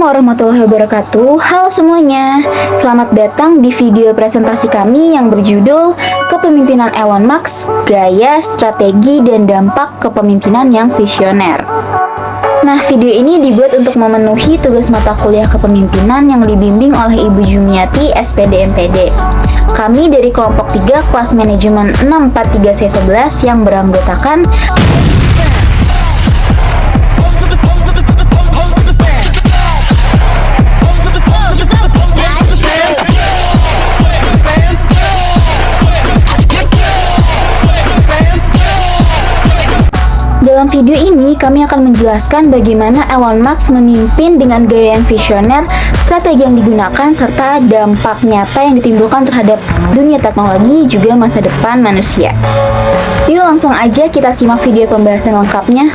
warahmatullahi wabarakatuh. Halo semuanya, selamat datang di video presentasi kami yang berjudul Kepemimpinan Elon Musk, Gaya, Strategi, dan Dampak Kepemimpinan yang Visioner. Nah, video ini dibuat untuk memenuhi tugas mata kuliah kepemimpinan yang dibimbing oleh Ibu Jumiati, SPD MPD. Kami dari kelompok 3 kelas manajemen 643C11 yang beranggotakan Dalam video ini, kami akan menjelaskan bagaimana Elon Musk memimpin dengan gaya yang visioner, strategi yang digunakan, serta dampak nyata yang ditimbulkan terhadap dunia teknologi juga masa depan manusia. Yuk langsung aja kita simak video pembahasan lengkapnya.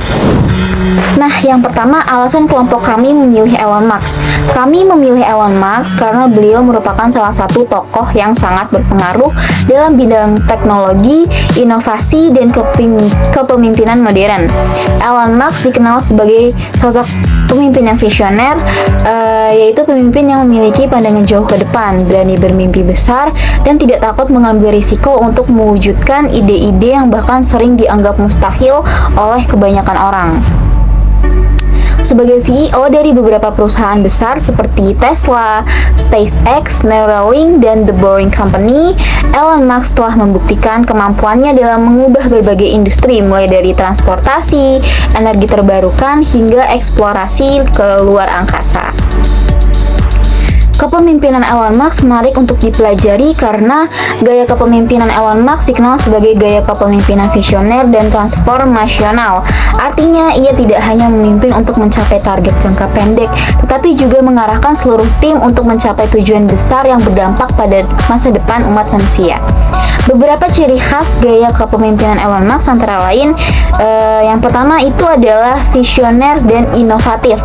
Nah, yang pertama, alasan kelompok kami memilih Elon Musk. Kami memilih Elon Musk karena beliau merupakan salah satu tokoh yang sangat berpengaruh dalam bidang teknologi, inovasi, dan kepemimpinan modern. Elon Musk dikenal sebagai sosok pemimpin yang visioner, yaitu pemimpin yang memiliki pandangan jauh ke depan, berani bermimpi besar, dan tidak takut mengambil risiko untuk mewujudkan ide-ide yang bahkan sering dianggap mustahil oleh kebanyakan orang. Sebagai CEO dari beberapa perusahaan besar seperti Tesla, SpaceX, Neuralink, dan The Boring Company, Elon Musk telah membuktikan kemampuannya dalam mengubah berbagai industri, mulai dari transportasi, energi terbarukan, hingga eksplorasi ke luar angkasa. Kepemimpinan Elon Musk menarik untuk dipelajari karena gaya kepemimpinan Elon Musk dikenal sebagai gaya kepemimpinan visioner dan transformasional. Artinya, ia tidak hanya memimpin untuk mencapai target jangka pendek, tetapi juga mengarahkan seluruh tim untuk mencapai tujuan besar yang berdampak pada masa depan umat manusia. Beberapa ciri khas gaya kepemimpinan Elon Musk antara lain, yang pertama itu adalah visioner dan inovatif.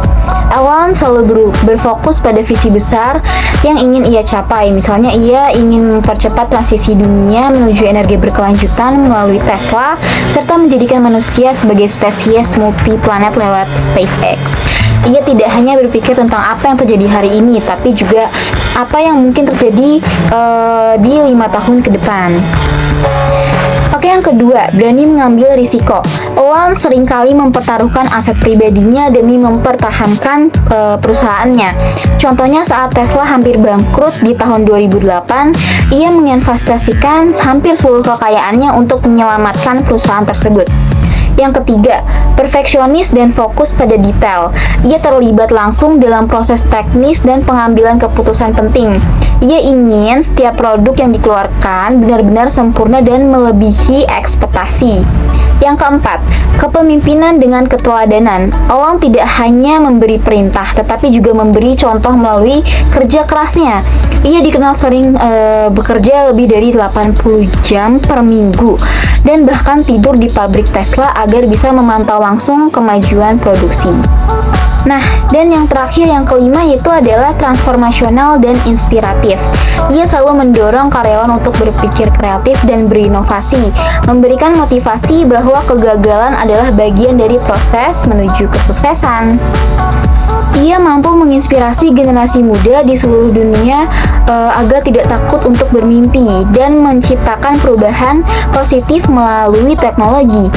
Elon selalu berfokus pada visi besar yang ingin ia capai. Misalnya, ia ingin mempercepat transisi dunia menuju energi berkelanjutan melalui Tesla, serta menjadikan manusia sebagai spesies multi-planet lewat SpaceX. Ia tidak hanya berpikir tentang apa yang terjadi hari ini, tapi juga apa yang mungkin terjadi di 5 tahun ke depan. Oke, yang kedua, berani mengambil risiko. Elon seringkali mempertaruhkan aset pribadinya demi mempertahankan perusahaannya. Contohnya saat Tesla hampir bangkrut di tahun 2008, ia menginvestasikan hampir seluruh kekayaannya untuk menyelamatkan perusahaan tersebut. Yang ketiga, perfeksionis dan fokus pada detail. Ia terlibat langsung dalam proses teknis dan pengambilan keputusan penting. Ia ingin setiap produk yang dikeluarkan benar-benar sempurna dan melebihi ekspektasi. Yang keempat, kepemimpinan dengan keteladanan. Elon tidak hanya memberi perintah, tetapi juga memberi contoh melalui kerja kerasnya. Ia dikenal sering bekerja lebih dari 80 jam per minggu dan bahkan tidur di pabrik Tesla agar bisa memantau langsung kemajuan produksi. Nah, dan yang terakhir, yang kelima, yaitu adalah transformasional dan inspiratif. Ia selalu mendorong karyawan untuk berpikir kreatif dan berinovasi, memberikan motivasi bahwa kegagalan adalah bagian dari proses menuju kesuksesan. Ia mampu menginspirasi generasi muda di seluruh dunia agar tidak takut untuk bermimpi dan menciptakan perubahan positif melalui teknologi.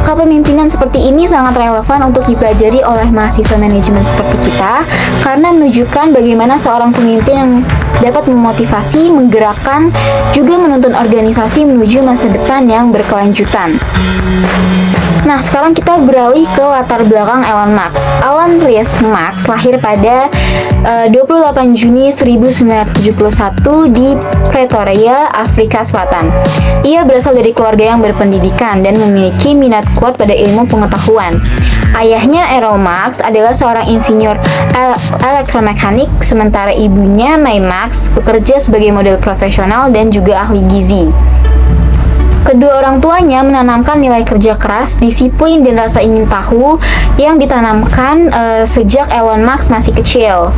Kepemimpinan seperti ini sangat relevan untuk dipelajari oleh mahasiswa manajemen seperti kita karena menunjukkan bagaimana seorang pemimpin yang dapat memotivasi, menggerakkan, juga menuntun organisasi menuju masa depan yang berkelanjutan. Nah, sekarang kita beralih ke latar belakang Elon Musk. Elon Reed Musk lahir pada 28 Juni 1971 di Pretoria, Afrika Selatan. Ia berasal dari keluarga yang berpendidikan dan memiliki minat kuat pada ilmu pengetahuan. Ayahnya, Errol Musk, adalah seorang insinyur elektromekanik, sementara ibunya, May Musk, bekerja sebagai model profesional dan juga ahli gizi. Kedua orang tuanya menanamkan nilai kerja keras, disiplin, dan rasa ingin tahu yang ditanamkan sejak Elon Musk masih kecil.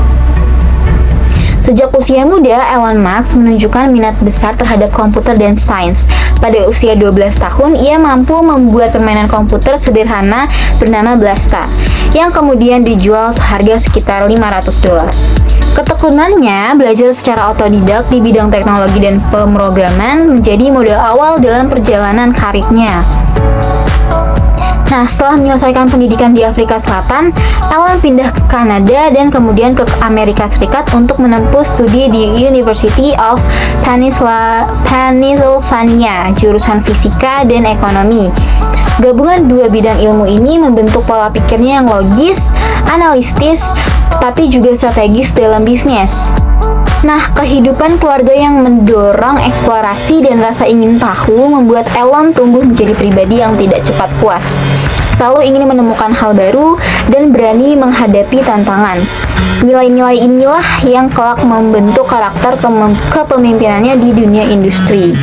Sejak usia muda, Elon Musk menunjukkan minat besar terhadap komputer dan sains. Pada usia 12 tahun, ia mampu membuat permainan komputer sederhana bernama Blasta, yang kemudian dijual seharga sekitar $500. Ketekunannya belajar secara otodidak di bidang teknologi dan pemrograman menjadi modal awal dalam perjalanan karirnya. Nah, setelah menyelesaikan pendidikan di Afrika Selatan, Elon pindah ke Kanada dan kemudian ke Amerika Serikat untuk menempuh studi di University of Pennsylvania, jurusan fisika dan ekonomi. Gabungan dua bidang ilmu ini membentuk pola pikirnya yang logis, analitis, tapi juga strategis dalam bisnis. Nah, kehidupan keluarga yang mendorong eksplorasi dan rasa ingin tahu membuat Elon tumbuh menjadi pribadi yang tidak cepat puas. Selalu ingin menemukan hal baru dan berani menghadapi tantangan. Nilai-nilai inilah yang kelak membentuk karakter kepemimpinannya di dunia industri.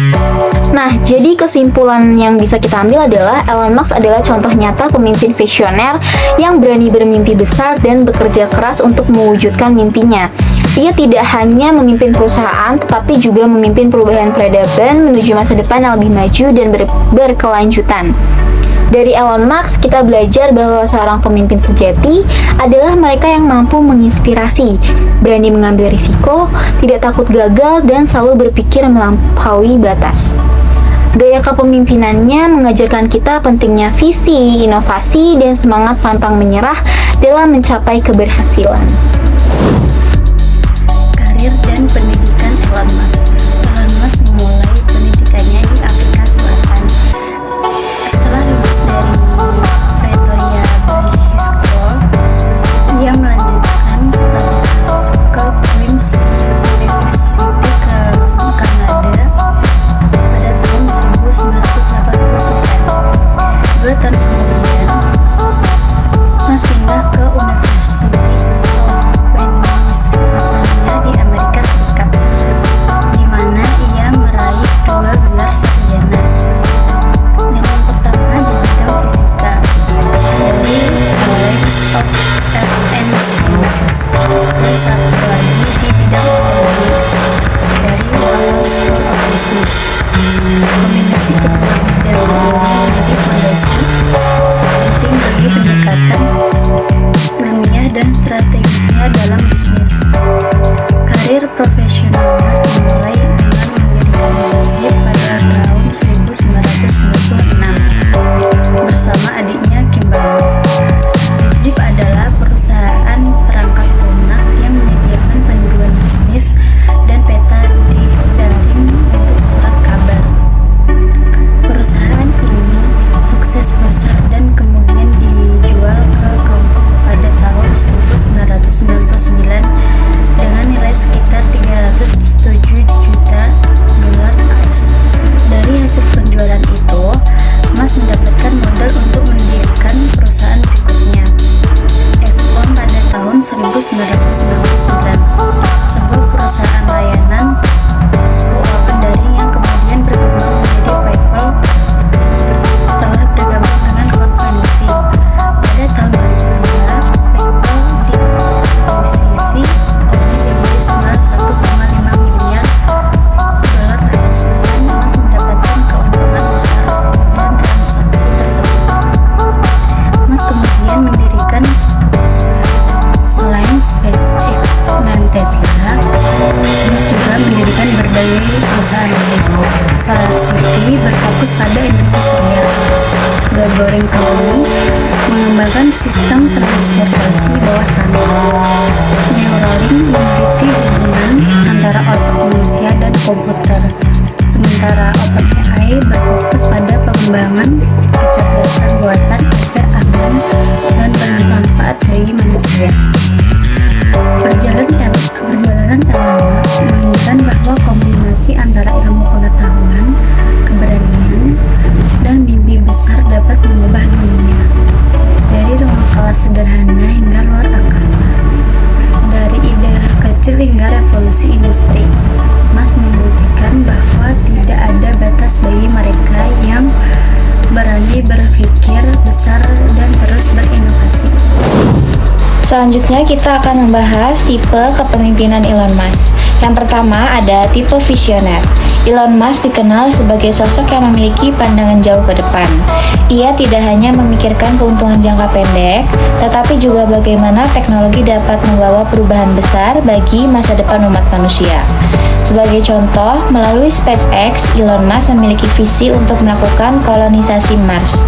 Nah, jadi kesimpulan yang bisa kita ambil adalah Elon Musk adalah contoh nyata pemimpin visioner yang berani bermimpi besar dan bekerja keras untuk mewujudkan mimpinya. Ia tidak hanya memimpin perusahaan, tetapi juga memimpin perubahan peradaban menuju masa depan yang lebih maju dan berkelanjutan. Dari Elon Musk, kita belajar bahwa seorang pemimpin sejati adalah mereka yang mampu menginspirasi, berani mengambil risiko, tidak takut gagal, dan selalu berpikir melampaui batas. Gaya kepemimpinannya mengajarkan kita pentingnya visi, inovasi, dan semangat pantang menyerah dalam mencapai keberhasilan. Karir dan pendidikan Elon Musk. Elon Musk memulai pendidikannya di Afrika Selatan. Setelah lulus dari Pretoria British School, ia melanjutkan studi ke Queen's University ke Kanada pada tahun 1989. 2 tahun kemudian, Musk pindah ke University of Pennsylvania di Amerika Serikat, di mana ia meraih 2 gelar sarjana. Yang pertama di bidang fisika dari College of Arts and Sciences, dan satu lagi di bidang ekonomi dari Wharton School of Business. Kombinasi kedua bidang ini menjadi fondasi penting bagi pendekatan ilmiah dan strategisnya dalam bisnis. Karir profesional Musk dimulai dengan mendirikan Zip pada tahun 1996 bersama adiknya Kimball Musk. Zip adalah perusahaan perangkat lunak yang menyediakan panduan bisnis dan peta di daring untuk surat kabar. Perusahaan ini sukses besar dan kemudian dijual ke Compaq pada tahun 1999 dengan nilai sekitar $307 juta AS. Dari hasil penjualan itu, Musk mendapatkan modal untuk mendirikan perusahaan berikutnya, Exxon pada tahun 1999, sebuah perusahaan layanan keuangan daring yang kemudian berkembang menjadi PayPal setelah bergabung dengan konvensi. Pada tahun 2002, PayPal diakuisisi oleh Embrace 1,5 miliar AS dan Musk mendapatkan keuntungan besar dan transaksi tersebut. Musk kemudian mendirikan selain SpaceX dan Tesla, Musk juga mendirikan berbagai perusahaan lain. SolarCity berfokus pada energi surya. The Boring Company mengembangkan sistem transportasi bawah tanah. Neuralink meneliti hubungan antara otak manusia dan komputer. Sementara OpenAI berfokus pada pengembangan kecerdasan buatan agar aman dan bermanfaat bagi manusia. Perjalanan Elon Musk menunjukkan bahwa kombinasi antara ilmu pengetahuan, keberanian, dan mimpi besar dapat mengubah dunia. Dari ruang kelas sederhana hingga luar angkasa, dari ide kecil hingga revolusi industri, Musk membuktikan bahwa tidak ada batas bagi mereka yang berani berpikir besar dan terus berinovasi. Selanjutnya kita akan membahas tipe kepemimpinan Elon Musk. Yang pertama ada tipe visioner. Elon Musk dikenal sebagai sosok yang memiliki pandangan jauh ke depan. Ia tidak hanya memikirkan keuntungan jangka pendek, tetapi juga bagaimana teknologi dapat membawa perubahan besar bagi masa depan umat manusia. Sebagai contoh, melalui SpaceX, Elon Musk memiliki visi untuk melakukan kolonisasi Mars.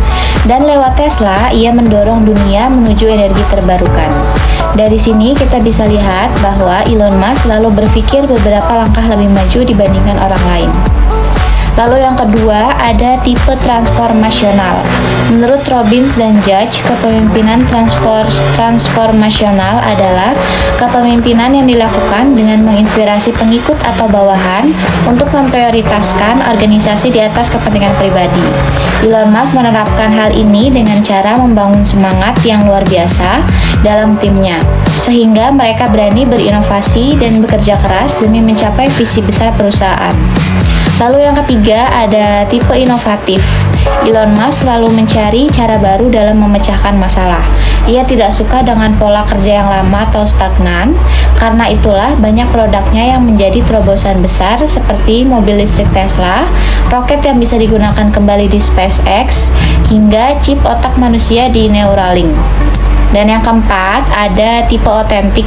Dan lewat Tesla, ia mendorong dunia menuju energi terbarukan. Dari sini kita bisa lihat bahwa Elon Musk selalu berpikir beberapa langkah lebih maju dibandingkan orang lain. Lalu yang kedua ada tipe transformasional. Menurut Robbins dan Judge, kepemimpinan transformasional adalah kepemimpinan yang dilakukan dengan menginspirasi pengikut atau bawahan untuk memprioritaskan organisasi di atas kepentingan pribadi. Elon Musk menerapkan hal ini dengan cara membangun semangat yang luar biasa dalam timnya, sehingga mereka berani berinovasi dan bekerja keras demi mencapai visi besar perusahaan. Lalu yang ketiga ada tipe inovatif. Elon Musk selalu mencari cara baru dalam memecahkan masalah. Ia tidak suka dengan pola kerja yang lama atau stagnan. Karena itulah banyak produknya yang menjadi terobosan besar seperti mobil listrik Tesla, roket yang bisa digunakan kembali di SpaceX, hingga chip otak manusia di Neuralink. Dan yang keempat ada tipe otentik.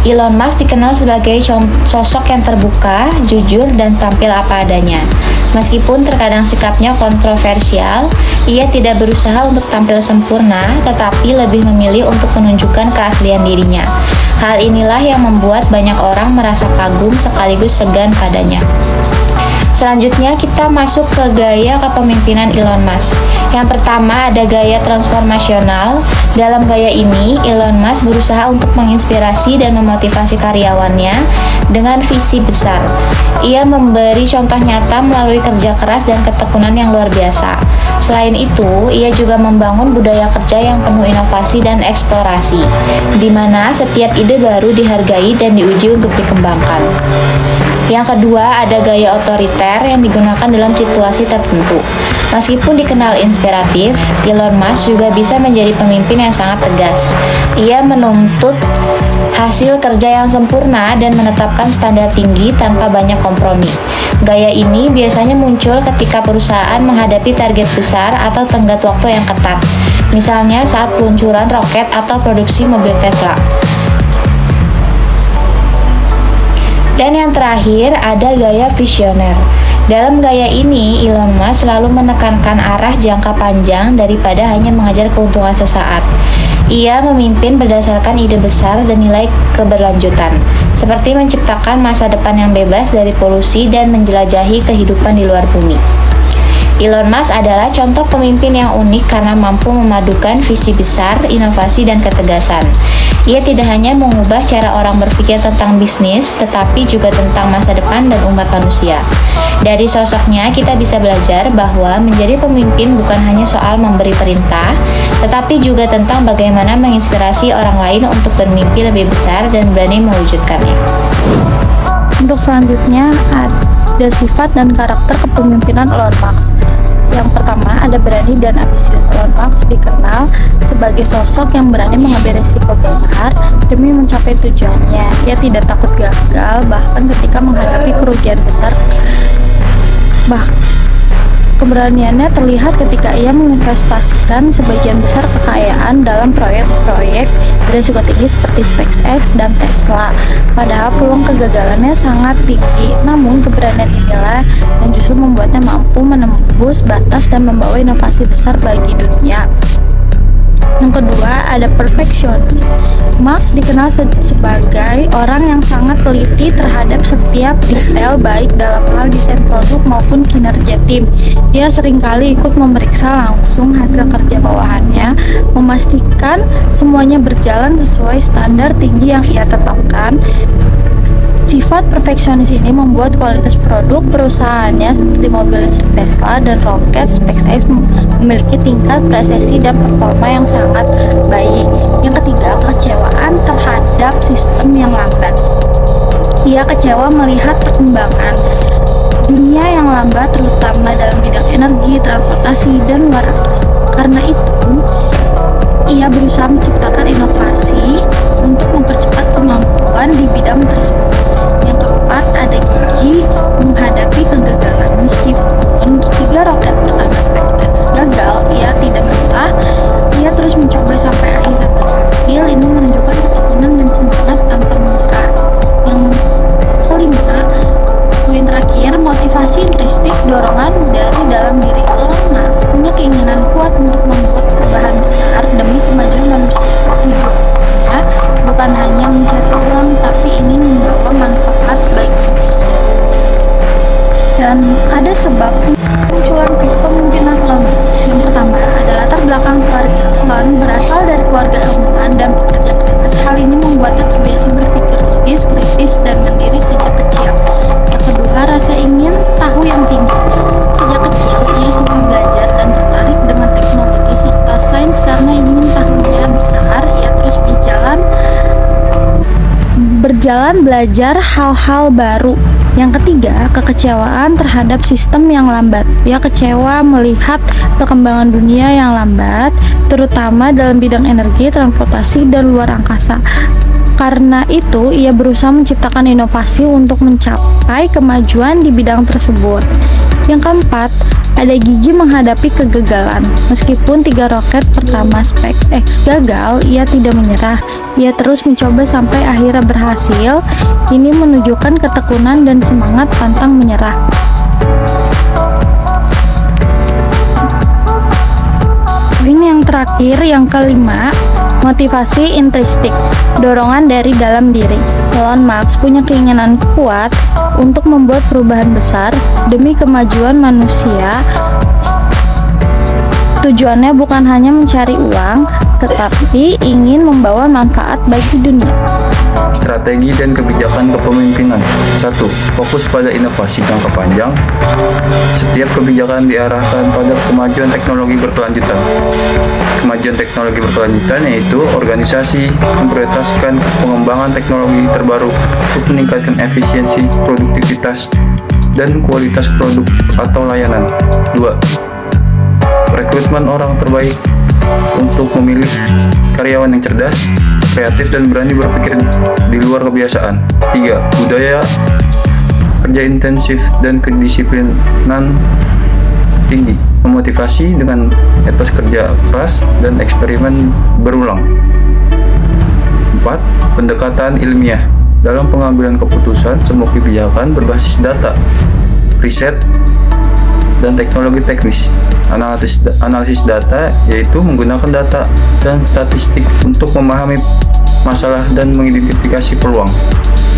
Elon Musk dikenal sebagai sosok yang terbuka, jujur, dan tampil apa adanya. Meskipun terkadang sikapnya kontroversial, ia tidak berusaha untuk tampil sempurna, tetapi lebih memilih untuk menunjukkan keaslian dirinya. Hal inilah yang membuat banyak orang merasa kagum sekaligus segan padanya. Selanjutnya kita masuk ke gaya kepemimpinan Elon Musk. Yang pertama ada gaya transformasional. Dalam gaya ini, Elon Musk berusaha untuk menginspirasi dan memotivasi karyawannya dengan visi besar. Ia memberi contoh nyata melalui kerja keras dan ketekunan yang luar biasa. Selain itu, ia juga membangun budaya kerja yang penuh inovasi dan eksplorasi, di mana setiap ide baru dihargai dan diuji untuk dikembangkan. Yang kedua, ada gaya otoriter yang digunakan dalam situasi tertentu. Meskipun dikenal inspiratif, Elon Musk juga bisa menjadi pemimpin yang sangat tegas. Ia menuntut hasil kerja yang sempurna dan menetapkan standar tinggi tanpa banyak kompromi. Gaya ini biasanya muncul ketika perusahaan menghadapi target besar atau tenggat waktu yang ketat. Misalnya saat peluncuran roket atau produksi mobil Tesla. Dan yang terakhir ada gaya visioner. Dalam gaya ini, Elon Musk selalu menekankan arah jangka panjang daripada hanya mengejar keuntungan sesaat. Ia memimpin berdasarkan ide besar dan nilai keberlanjutan, seperti menciptakan masa depan yang bebas dari polusi dan menjelajahi kehidupan di luar bumi. Elon Musk adalah contoh pemimpin yang unik karena mampu memadukan visi besar, inovasi, dan ketegasan. Ia tidak hanya mengubah cara orang berpikir tentang bisnis, tetapi juga tentang masa depan dan umat manusia. Dari sosoknya, kita bisa belajar bahwa menjadi pemimpin bukan hanya soal memberi perintah, tetapi juga tentang bagaimana menginspirasi orang lain untuk bermimpi lebih besar dan berani mewujudkannya. Untuk selanjutnya ada sifat dan karakter kepemimpinan Elon Musk. Yang pertama ada berani dan ambisius. Elon Musk dikenal sebagai sosok yang berani mengambil risiko besar demi mencapai tujuannya. Ia tidak takut gagal bahkan ketika menghadapi kerugian besar. Keberaniannya terlihat ketika ia menginvestasikan sebagian besar kekayaan dalam proyek-proyek berisiko tinggi seperti SpaceX dan Tesla. Padahal peluang kegagalannya sangat tinggi, namun keberanian inilah yang justru membuatnya mampu menembus batas dan membawa inovasi besar bagi dunia. Yang kedua ada perfeksionis. Musk dikenal sebagai orang yang sangat teliti terhadap setiap detail baik dalam hal desain produk maupun kinerja tim. Ia seringkali ikut memeriksa langsung hasil kerja bawahannya, memastikan semuanya berjalan sesuai standar tinggi yang ia tetapkan. Sifat perfeksionis ini membuat kualitas produk perusahaannya seperti mobil listrik Tesla dan roket SpaceX memiliki tingkat presisi dan performa yang sangat baik. Yang ketiga, kekecewaan terhadap sistem yang lambat. Ia kecewa melihat perkembangan dunia yang lambat, terutama dalam bidang energi, transportasi, dan luar angkasa. Karena itu, ia berusaha menciptakan inovasi untuk mempercepat kemampuan di bidang tersebut. Yang keempat, ada Gigi menghadapi kegagalan. Meskipun 3 roket pertama SpaceX gagal, ia tidak menyerah. Ia terus mencoba sampai akhirnya berhasil. Ini menunjukkan ketekunan dan semangat pantang menyerah. Yang kelima, poin terakhir, motivasi intrinsik, dorongan dari dalam diri. Elon Musk punya keinginan kuat untuk membuat perubahan besar demi kemajuan manusia. Tujuannya bukan hanya mencari uang, tapi ingin membawa manfaat bagi dunia. Dan ada sebab munculan kepemimpinan Elon Musk. Yang pertama, ada latar belakang keluarga. Elon berasal dari keluarga ilmuwan dan pekerja keras. Hal ini membuatnya terbiasa berpikir logis, kritis, dan mandiri sejak kecil. Yang kedua, rasa ingin tahu yang tinggi. Sejak kecil, ia suka belajar dan tertarik dengan teknologi serta sains karena ingin tahunya besar. Ia terus berjalan belajar hal-hal baru. Yang ketiga, kekecewaan terhadap sistem yang lambat. Ia kecewa melihat perkembangan dunia yang lambat, terutama dalam bidang energi, transportasi, dan luar angkasa. Karena itu, ia berusaha menciptakan inovasi untuk mencapai kemajuan di bidang tersebut. Yang keempat, ada Gigi menghadapi kegagalan. Meskipun 3 roket pertama SpaceX gagal, ia tidak menyerah. Ia terus mencoba sampai akhirnya berhasil. Ini menunjukkan ketekunan dan semangat pantang menyerah. Poin yang terakhir, yang kelima, motivasi intrinsik, dorongan dari dalam diri. Elon Musk punya keinginan kuat untuk membuat perubahan besar demi kemajuan manusia. Tujuannya bukan hanya mencari uang, tetapi ingin membawa manfaat bagi dunia. Strategi dan kebijakan kepemimpinan. 1. Fokus pada inovasi jangka panjang. Setiap kebijakan diarahkan pada kemajuan teknologi berkelanjutan. Kemajuan teknologi berkelanjutan yaitu organisasi memprioritaskan pengembangan teknologi terbaru untuk meningkatkan efisiensi, produktivitas, dan kualitas produk atau layanan. 2. Rekrutmen orang terbaik untuk memilih karyawan yang cerdas, kreatif, dan berani berpikir di luar kebiasaan. 3. Budaya kerja intensif dan kedisiplinan tinggi, memotivasi dengan etos kerja keras dan eksperimen berulang. 4. Pendekatan ilmiah. Dalam pengambilan keputusan, semua kebijakan berbasis data, riset, dan teknologi teknis. Analisis data yaitu menggunakan data dan statistik untuk memahami masalah dan mengidentifikasi peluang.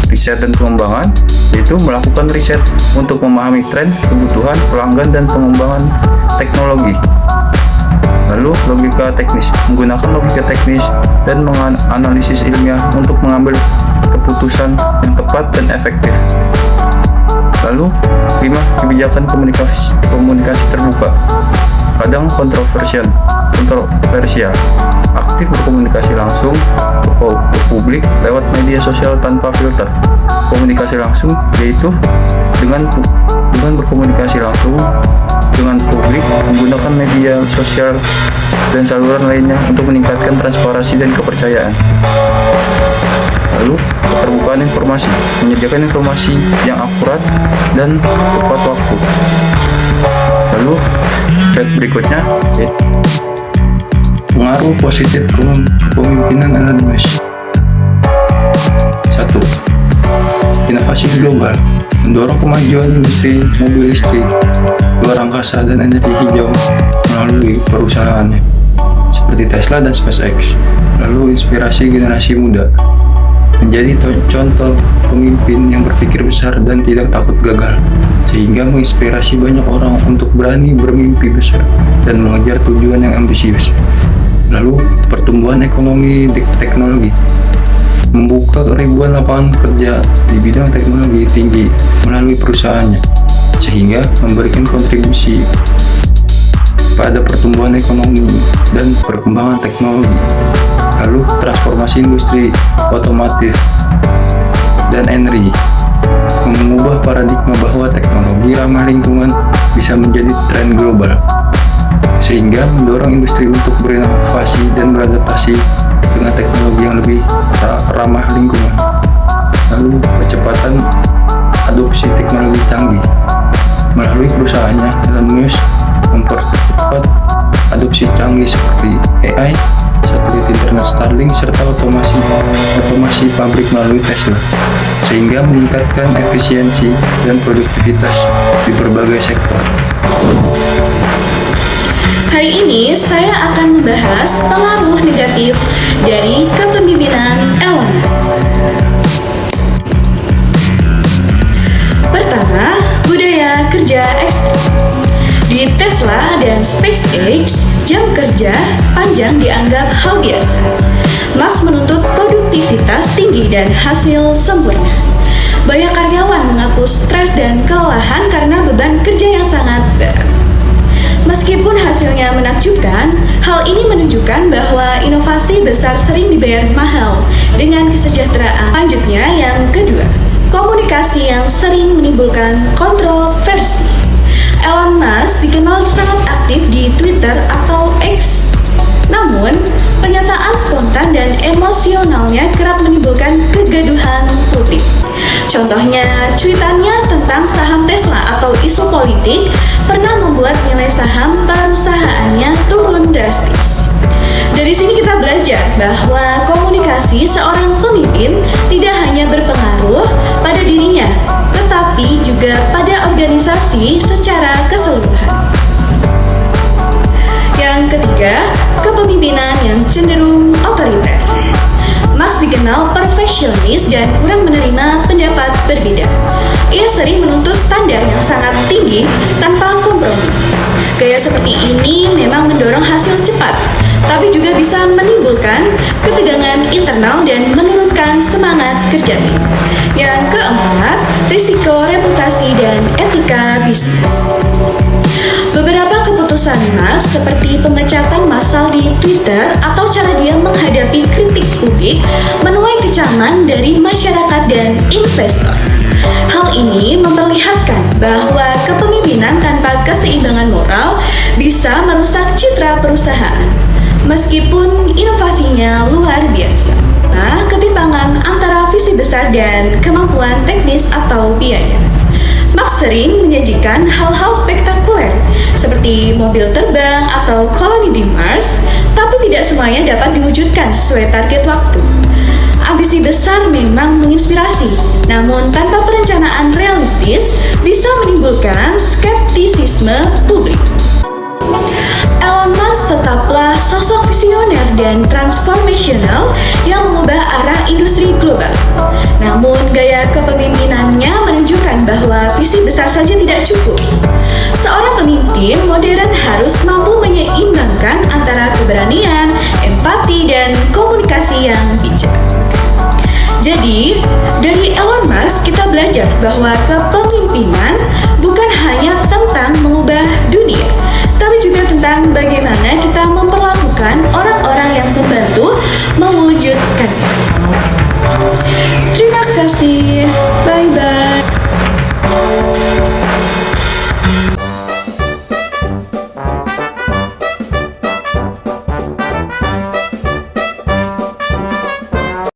Riset dan pengembangan yaitu melakukan riset untuk memahami tren, kebutuhan, pelanggan, dan pengembangan teknologi. Lalu logika teknis, menggunakan logika teknis dan menganalisis ilmiah untuk mengambil keputusan yang tepat dan efektif. Lalu 5. Kebijakan komunikasi terbuka. Kadang kontroversial, aktif berkomunikasi langsung ke publik lewat media sosial tanpa filter. Komunikasi langsung yaitu dengan berkomunikasi langsung dengan publik menggunakan media sosial dan saluran lainnya untuk meningkatkan transparansi dan kepercayaan. Lalu, keterbukaan informasi, menyediakan informasi yang akurat dan tepat waktu. Lalu, slide berikutnya, pengaruh positif kepemimpinan Elon Musk. 1. Inovasi global, mendorong kemajuan industri mobil listrik, luar angkasa, dan energi hijau melalui perusahaannya, seperti Tesla dan SpaceX. Lalu, inspirasi generasi muda, menjadi contoh pemimpin yang berpikir besar dan tidak takut gagal, sehingga menginspirasi banyak orang untuk berani bermimpi besar dan mengejar tujuan yang ambisius. Lalu, pertumbuhan ekonomi teknologi, membuka ribuan lapangan kerja di bidang teknologi tinggi melalui perusahaannya, sehingga memberikan kontribusi pada pertumbuhan ekonomi dan perkembangan teknologi. Lalu, transformasi industri otomotif dan energi, mengubah paradigma bahwa teknologi ramah lingkungan bisa menjadi tren global, sehingga mendorong industri untuk berinovasi dan beradaptasi dengan teknologi yang lebih ramah lingkungan. Lalu, percepatan adopsi teknologi canggih. Melalui perusahaannya, Elon Musk mempercepat adopsi canggih seperti AI, satelit internet Starlink, serta otomasi pabrik melalui Tesla, sehingga meningkatkan efisiensi dan produktivitas di berbagai sektor. Hari ini saya akan membahas pengaruh negatif dari kepemimpinan Elon Musk. Pertama, budaya kerja ekstrim. Di Tesla dan SpaceX, jam kerja panjang dianggap hal biasa. Musk menuntut produktivitas tinggi dan hasil sempurna. Banyak karyawan mengaku stres dan kelelahan karena beban kerja yang sangat berat. Meskipun hasilnya menakjubkan, hal ini menunjukkan bahwa inovasi besar sering dibayar mahal dengan kesejahteraan. Selanjutnya, yang kedua, komunikasi yang sering menimbulkan kontroversi. Elon Musk dikenal sangat aktif di Twitter atau X. Namun, pernyataan spontan dan emosionalnya kerap menimbulkan kegaduhan publik. Contohnya, cuitannya tentang saham Tesla atau isu politik pernah membuat nilai saham perusahaannya turun drastis. Dari sini kita belajar bahwa komunikasi seorang pemimpin tidak hanya berpengaruh pada dirinya, tetapi juga pada organisasi secara keseluruhan. Yang ketiga, kepemimpinan yang cenderung otoriter. Musk dikenal perfeksionis dan kurang menerima pendapat berbeda. Ia sering menuntut standar yang sangat tinggi tanpa kompromi. Gaya seperti ini memang mendorong hasil cepat, tapi juga bisa menimbulkan ketegangan internal dan menurunkan semangat kerja tim. Yang keempat, risiko reputasi dan etika bisnis. Beberapa keputusan Musk seperti pemecatan massal di Twitter atau cara dia menghadapi kritik publik menuai kecaman dari masyarakat dan investor. Hal ini memperlihatkan bahwa kepemimpinan tanpa keseimbangan moral bisa merusak citra perusahaan, meskipun inovasinya luar biasa. Nah, ketimpangan antara visi besar dan kemampuan teknis atau biaya. Musk sering menyajikan hal-hal spektakuler seperti mobil terbang atau koloni di Mars, tapi tidak semuanya dapat diwujudkan sesuai target waktu. Ambisi besar memang menginspirasi, namun tanpa perencanaan realistis bisa menimbulkan skeptisisme publik. Elon Musk tetaplah sosok visioner dan transformasional yang mengubah arah industri global. Namun, gaya kepemimpinannya menunjukkan bahwa visi besar saja tidak cukup. Seorang pemimpin modern harus mampu menyeimbangkan antara keberanian, empati, dan komunikasi yang bijak. Jadi, dari Elon Musk kita belajar bahwa kepemimpinan bukan hanya tentang mengubah dunia, tapi juga tentang bagaimana kita memperlakukan orang-orang yang membantu mewujudkannya. Terima kasih. Bye-bye.